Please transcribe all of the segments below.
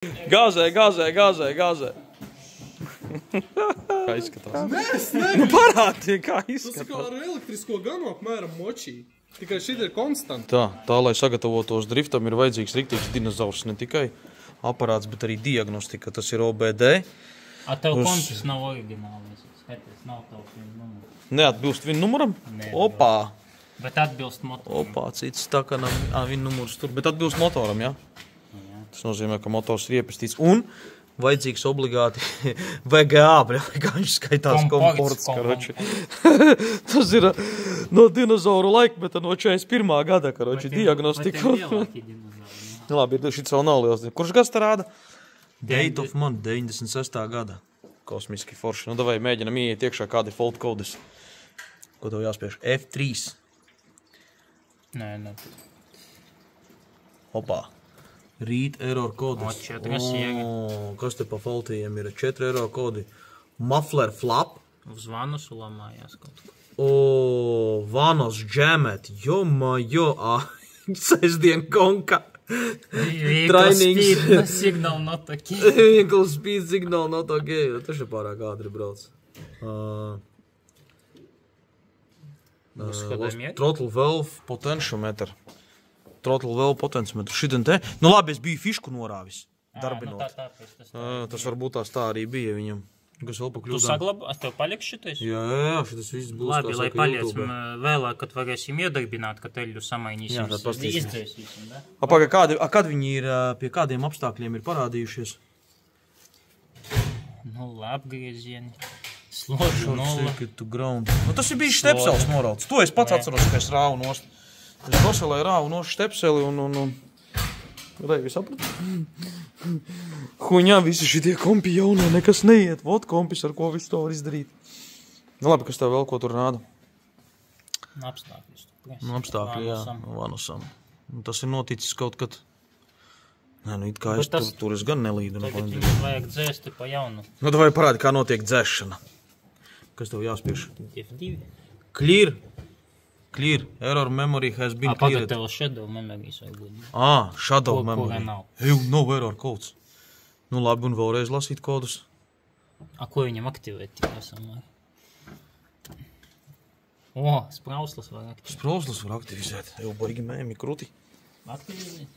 Gāzē. Kā izskatās? Nē. Nu parādi, kā Tas izskatās. kā ar elektrisko ganu apmēram močī. Tikai šī ir konstanta. Tā, lai sagatavotos driftam, ir vajadzīgs riktīgs dinozaurs, ne tikai aparāts, bet arī diagnostika. Tas ir OBD. A tev kompis nav oriģinālis. Skaties, nav tavs vienu numuru. Neatbilst vienu numuram? Nē. Opā. Bet atbilst motoram. Opā, cits tā kā nav vienu numurs tur. Bet atbilst motoram, jā? Jā. Tas nozīmē, ka motors ir iepestīts. Un vajadzīgs obligāti VGA, kā viņš skaitās komports, karoči. Tas ir no dinozauru laikmeta, no 41. gada, karoči, diagnostika. Bet ir lielāki dinozauri. Labi, šis vēl nav liels. Kurš gads tā rāda? Date of month, 96. gada. Kosmiski forši. Nu, davai mēģinam ieiet iekšā kādi fault codes. Ko tev jāspiež? F3. Nē. Opā. Read error kodas. O, 4 siegi. Kas te pa faultījiem ir? 4 error kodi. Muffler flap. Uz vanu sulamājās kaut ko. O, vanos džemet. Jo, sestdien konka. Trainings. Signal not ok. Vehicle speed signal not ok. Tas ir pārāk ātri brauc. Throttle valve potentiometer. Throttle valve potentiometer. Šitien te. Nu labi, es biju fišku norāvis. Darbinot. Tas varbūt tās tā arī bija viņam. Kas vēl pa Tu kļūdām. saglabā, tev paliks šitais? Jā, šitas viss būs. Labi, kā lai saka, paliecam YouTube. vēlāk, kad varēsim iedarbināt, kad eļļu samainīsim. Jā, tad pastīsim. Izdzēsīsim, da? Kad viņi ir, pie kādiem apstākļiem ir parādījušies? Nulla apgriezieni. Složu nulla. Nu, tas ir bijis štepsels norauts. To es pats atceros, ka es rāvu nost. Es doselēju rāvu nost štepseli un... Reivi sapratu? Huņā visi šitie kompi jaunie, nekas neiet. Vot kompis, ar ko visu to var izdarīt. Nu labi, kas tev vēl ko tur rāda? Apstākļus. Nu, apstākļi, jā. Vanusam. Nu, tas ir noticis kaut kad... Nē, nu, it kā es tur es gan nelīdu. Tagad viņam vajag dzēsti pa jaunu. Nu, vai parādi, kā notiek dzēšana. Kas tev jāspiež? F2. Clear. Error memory has been Pagad cleared. tev shadow memories vai būt. Shadow Kura memory. nav. No error codes. Nu, labi, un vēlreiz lasīt kodus. Ko viņam aktivēt tik esamāk? Sprauslas var aktivēt. Sprauslas var aktivizēt. Jau baigi mēmi kruti. Aktivizēt?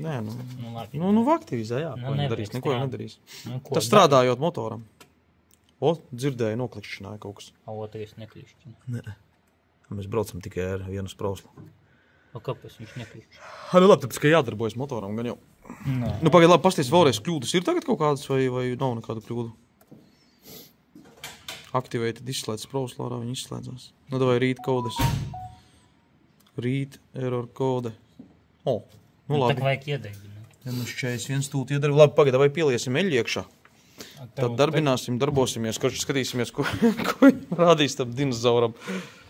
Nē, nu. Nu, labi. Nu, aktivizē, jā. Ko viņi nevajag darīs? Neko jau strādāt. nedarīs. Nu, ko Tas strādājot motoram. Dzirdēju, noklikšķināja kaut kas. Otrais nekļušķina. Nē. Mēs braucam tikai ar vienu sprauslu. Kāpēc viņš nekļušķina? Nu labi, tāpēc, ka jādarbojas motoram gan jau. Nē. Nu, pagaid, labi, pasties vēlreiz, kļūdas ir tagad kaut kādas vai nav nekādu kļūdu? Activated izslēdz sprauslu, ārā viņi izslēdzās. Nu, davai read codes. Read error code. Nu, labi. Tak vajag iedarbināt. Ja mums 41 stūti iedara. Labi, pagaid, vai pieliesim eļļu iekšā. Tad darbosimies, kurš skatīsimies, ko rādīs tam dinozauram.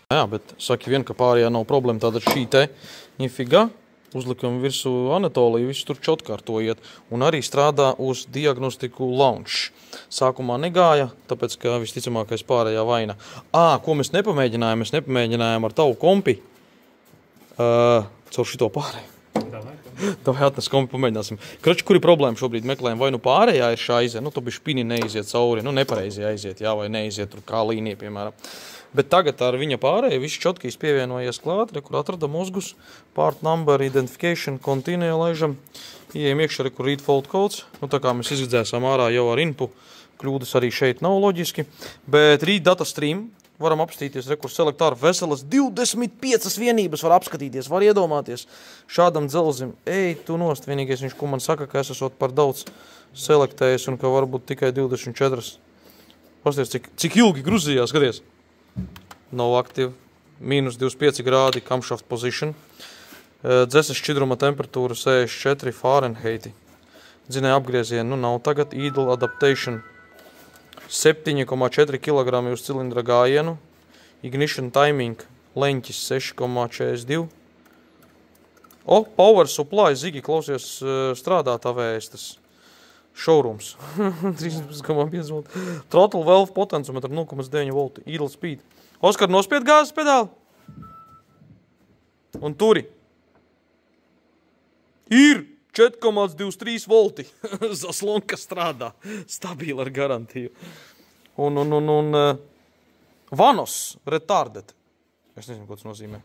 Jā, bet saki vien, ka pārējā nav problēma. Tātad šī te nifiga uzlikam virsū Anatoliju, visu tur čotkārtojiet. Un arī strādā uz diagnostiku launch. Sākumā negāja, tāpēc, ka visticamākais pārējā vaina. Ko mēs nepamēģinājām? Mēs nepamēģinājām ar tavu kompi caur šito pārēju. Davai atnes kompi, pamēģināsim. Krači, kuri problēma šobrīd meklējam? Vai nu pārējā ir šaize, nu tu bišķi pini neiziet cauri, nu nepareizi aiziet, jā, vai neiziet tur kā līnija, piemēram. Bet tagad ar viņa pārēju viss čotkīs pievienojies klāt, kur atrada mozgus, part number, identification, continue laižam, ieejam iekšā, kur read fault codes, nu tā kā mēs izgadzēsām ārā jau ar inpu, kļūdas arī šeit nav loģiski, bet read data stream, varam apstīties, kur select ar veselas 25 vienības var apskatīties, var iedomāties šādam dzelzim. Tu nost, vienīgais viņš, ko man saka, ka es esot par daudz selektējis un ka varbūt tikai 24. Pasties, cik ilgi gruzījās, skaties. No active, minus 25 grādi, camshaft position. Dzeses šķidruma temperatūra 64 Fahrenheiti. Dzinēja apgriezienu, nu nav tagad. Idle adaptation 7,4 kg uz cilindra gājienu. Ignition timing leņķis 6,42. Power supply, Zigi, klausies, strādā tavējas tas showrooms. 13,5 volt. Throttle valve potenciometra 0,9 volti. Idle speed. Oskar, nospied gāzes pedāli. Un turi. Ir 4,23 volti. Zaslonka strādā. Stabili ar garantiju. Un Vanos retarded. Es nezinu, ko tas nozīmē.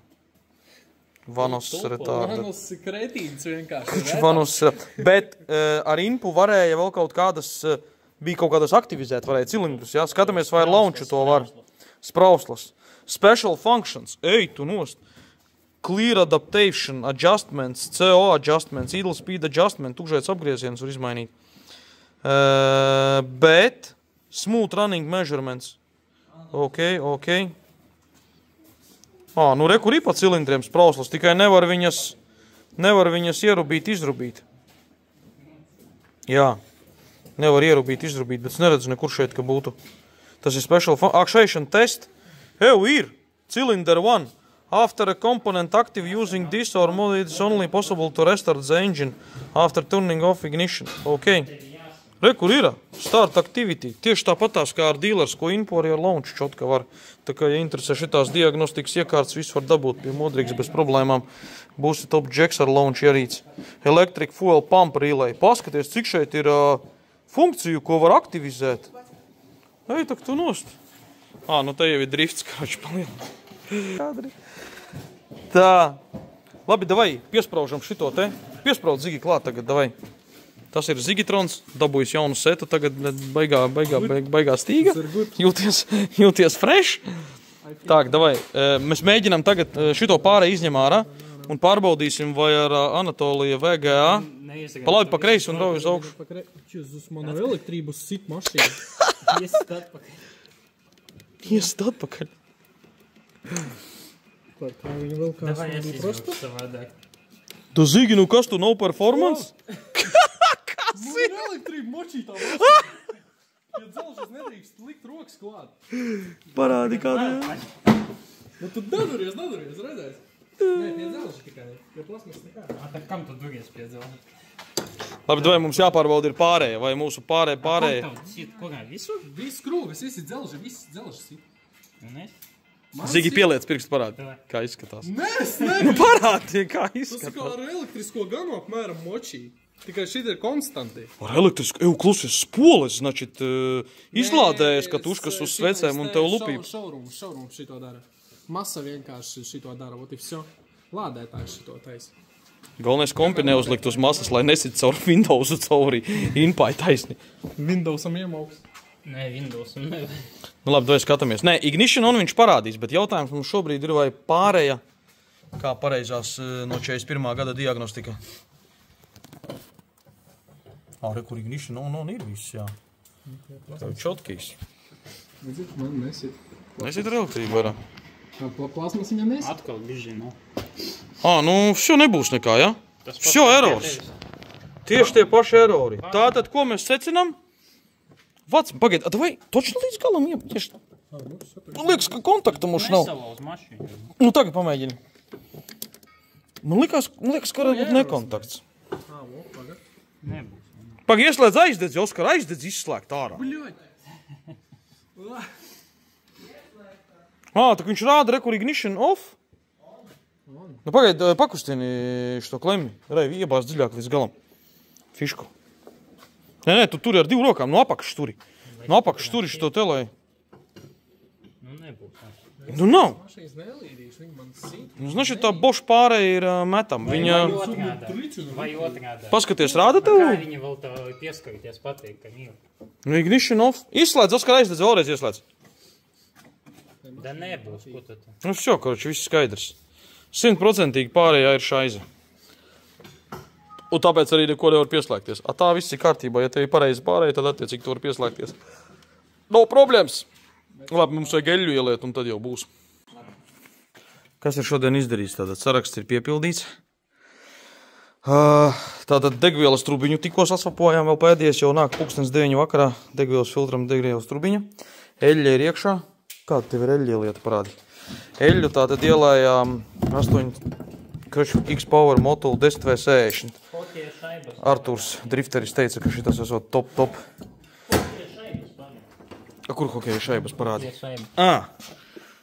Vanos retarded. Vanos kretīns vienkārši. Vanos, bet ar inpu varēja vēl kaut kādas, bija kaut kādas aktivizēt, varēja cilindrus, jā. Skatāmies, vai ar launchu to var. Sprauslas. Special functions. Ej, tu nost. Clear adaptation, adjustments, CO adjustments, idle speed adjustment, tukšais apgrieziens var izmainīt. Bet smooth running measurements. Ok. Nu rekur pa cilindriem sprauslas, tikai nevar viņas ierubīt, izrubīt. Jā, nevar ierubīt, izrubīt, bet es neredzu nekur šeit, ka būtu. Tas ir special actuation test. Ir, cylinder 1. After a component active using this or mode, it is only possible to restart the engine after turning off ignition. Ok. Rekur ir, start activity. Tieši tāpatās kā ar dealers, ko inpo arī ar launch čotka var. Tā kā, ja interesē šitās diagnostikas iekārtas, visu var dabūt pie Modrīgas bez problēmām. Būs top jacks ar launch ierīci. Electric fuel pump relay. Paskaties, cik šeit ir funkciju, ko var aktivizēt. Ej, tak tu nost. Nu te jau ir drifts, kāds palielina. Tā. Labi, davai, piespraužam šito te. Piespraudz Zigi klāt tagad, davai. Tas ir Zigitrons, dabūjis jaunu setu, tagad baigā stīga. Jūties fresh. Tā, davai, mēs mēģinām tagad šito pārēju izņem ārā un pārbaudīsim, vai ar Anatolija VGA. Palaid pa kreisi un rauj uz augšu. Uz manu elektrības sit mašīnu. Iest atpakaļ. Kā viņa vēl kāds nebija prosta? Tu Zigi, nu kas tu nav performance? Kas ir? Elektrība močītā mašīna. Ja dzelžas nedrīkst likt rokas klāt. Parādi kādā. Nu tu daduries, redzēs. Nē, pie dzelžas tikai. Pie plasmas nekā. Tak kam tu duries pie dzelžas? Labi, vai mums jāpārbauda ir pārējie, vai mūsu pārējie? Kurā visu? Viss krūvis, visi dzelžas sit. Zigi, pieliec pirkstu parādi. Kā izskatās? Nē, Nu parādi, kā tas ir kā izskatās. ar elektrisko ganu apmēram močī. Tikai šī ir konstanti. Ar elektrisku, klusies, spoles, значит, izlādējas katuškas uz svecēm un tev lupība. Šaurum šito dara. Masa vienkārši šito dara. Vot ir vso. Lādētājs šito taisa. Galvenais kompi neuzlikt uz masas, lai nesit caur Windowsu cauri inpai taisni. Windowsam iemauks. Nē, Windowsam nevajag. Nu labi, dod skatāmies. Nē, ignition on viņš parādīs, bet jautājums mums šobrīd ir vai pārēja, kā pareizās no 41. gada diagnostika. Rekur ignition on ir viss, jā. Tev čotkīs. Man nesit. Nesit ar elektrību vairāk. Plasmas viņa nesit. Atkal biži, nu. Nu, vsjo nebūs nekā, jā? Vsjo erors. Tieši tie paši erori. Tātad, ko mēs secinām? Vats, pagaid, vai točno līdz galam iepaši? Man liekas, ka kontakta mums nav. Nesalauz mašīnu. Nu, tagad pamēģini. Man liekas, ka varētu būt nekontakts. Nebūs. Pagaid, ieslēdz aizdedzi, Oskar, aizdedzi izslēgt ārā. Tak viņš rāda rekur ignition off. Nu, pagaid, pakustini šo klemmi. Rei, iebāz dziļāk līdz galam. Fišku. Nē, tu turi ar divu rokām, no apakšas turi. No apakšas turi šito te, lai... Nu, nebūs. Nu, nav. Mašīnas nelīdīšu, viņa man sit. Nu, znači, tā boša pārēja ir metam. Viņa... Vai otrādā. Paskaties, rāda tev? Kā viņa vēl tā pieskarīties patīk, ka mīl? Nu, ignition off. Izslēdz, Oskar, aizdedz, vēlreiz ieslēdz. Da nebūs, ko tu tā? Nu, vsjo, karoči, viss skaidrs. 100% pārējā ir šaize. Un tāpēc arī neko nevar pieslēgties. Tā viss ir kārtībā. Ja tev ir pareizi pārējā, tad attiecīgi tu var pieslēgties. Nav problēmas. Labi, mums vajag eļļu ieliet, un tad jau būs. Kas ir šodien izdarīts? Tātad saraksts ir piepildīts. Tātad degvielas trubiņu tikko sasvapojām, vēl pēdējais jau nāk 9:00 vakarā. Degvielas filtram degvielas trubiņa. Eļļa ir iekšā. Kāda tev ir eļļa ielieta parādi? Eļļu tātad ielējām 8 X-Power Motul 10V60. Arturs Drifteris teica, ka šitas esot top. Kur hokeja šaibas parādi?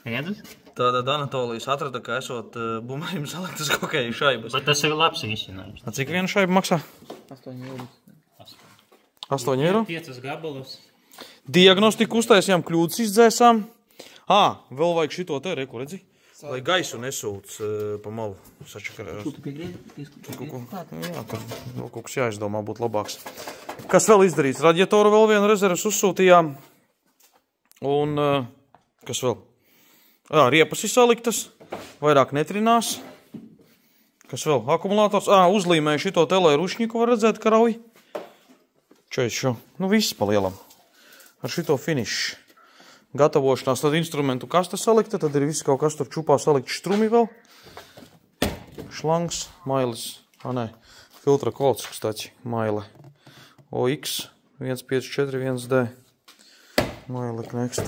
Redus? Tātad Anatolijas atrada, ka esot bumerim saliktas hokeja šaibas. Bet tas ir labs risinājums. Cik viena šaiba maksā? 8 eiro. 8 eiro. 5 gabalus. Diagnostiku uztaisījām, kļūdas izdzēsām. Vēl vajag šito te, reku, redzi? Lai gaisu nesūc pa malu. Tu piegrieži? Jā, tur kaut kas jāizdomā, būtu labāks. Kas vēl izdarīts? Radiatoru vēl vienu rezervas uzsūtījām. Un kas vēl? Riepas ir saliktas. Vairāk netrinās. Kas vēl? Akumulators. Uzlīmēju šito te, lai rušņiku var redzēt, ka rauj. Čo? Nu viss pa lielam. Ar šito finišu. Gatavošanās, tad instrumentu kaste salikta, tad ir viss kaut kas tur čupā salikt štrumi vēl. Šlangs, mailis, filtra kods, kstači, maile. OX 1541D. Maile knekst.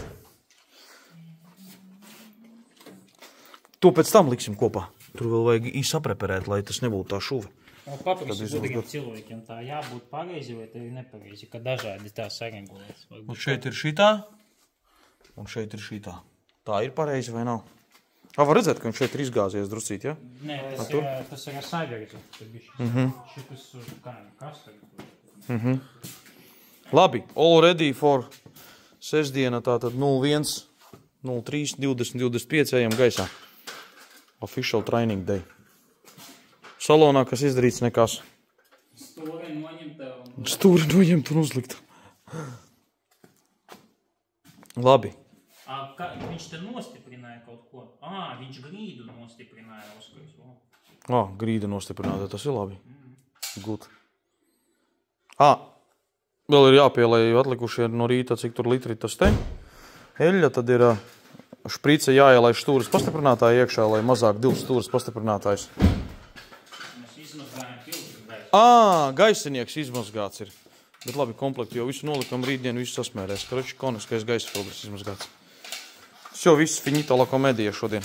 To pēc tam liksim kopā. Tur vēl vajag īsapreperēt, lai tas nebūtu tā šuve. Paprasti gudriem cilvēkiem tā jābūt pareizi vai tā ir nepareizi, ka dažādi tā saregulēts. Un šeit ir šitā. Un šeit ir šitā. Tā ir pareizi vai nav? Var redzēt, ka viņš šeit ir izgāzies druscīt, ja? Nē, tas ir sagarīts. Šitas kas tagad? Labi, all ready for sestdiena, tātad 01, 03, 20, 25 ejam gaisā. Official training day. Salonā, kas izdarīts nekas. Stūri noņemt un uzlikt. Labi. Viņš te nostiprināja kaut ko. Viņš grīdu nostiprināja uzskais. Grīda nostiprināja, tas ir labi. Good. Vēl ir jāpielai atlikušie no rīta, cik tur litri tas te. Eļļa, tad ir šprice jāielaiž stūras pastiprinātāji iekšā, lai mazāk 2 stūras pastiprinātājs. Mēs izmazgājam filtru. Gaisinieks izmazgāts ir. Bet labi, komplekti jau visu nolikam, rītdien visu sasmērēs. Koniskais gaisa filtrs izmazgāts. Viss finito la komēdija šodien.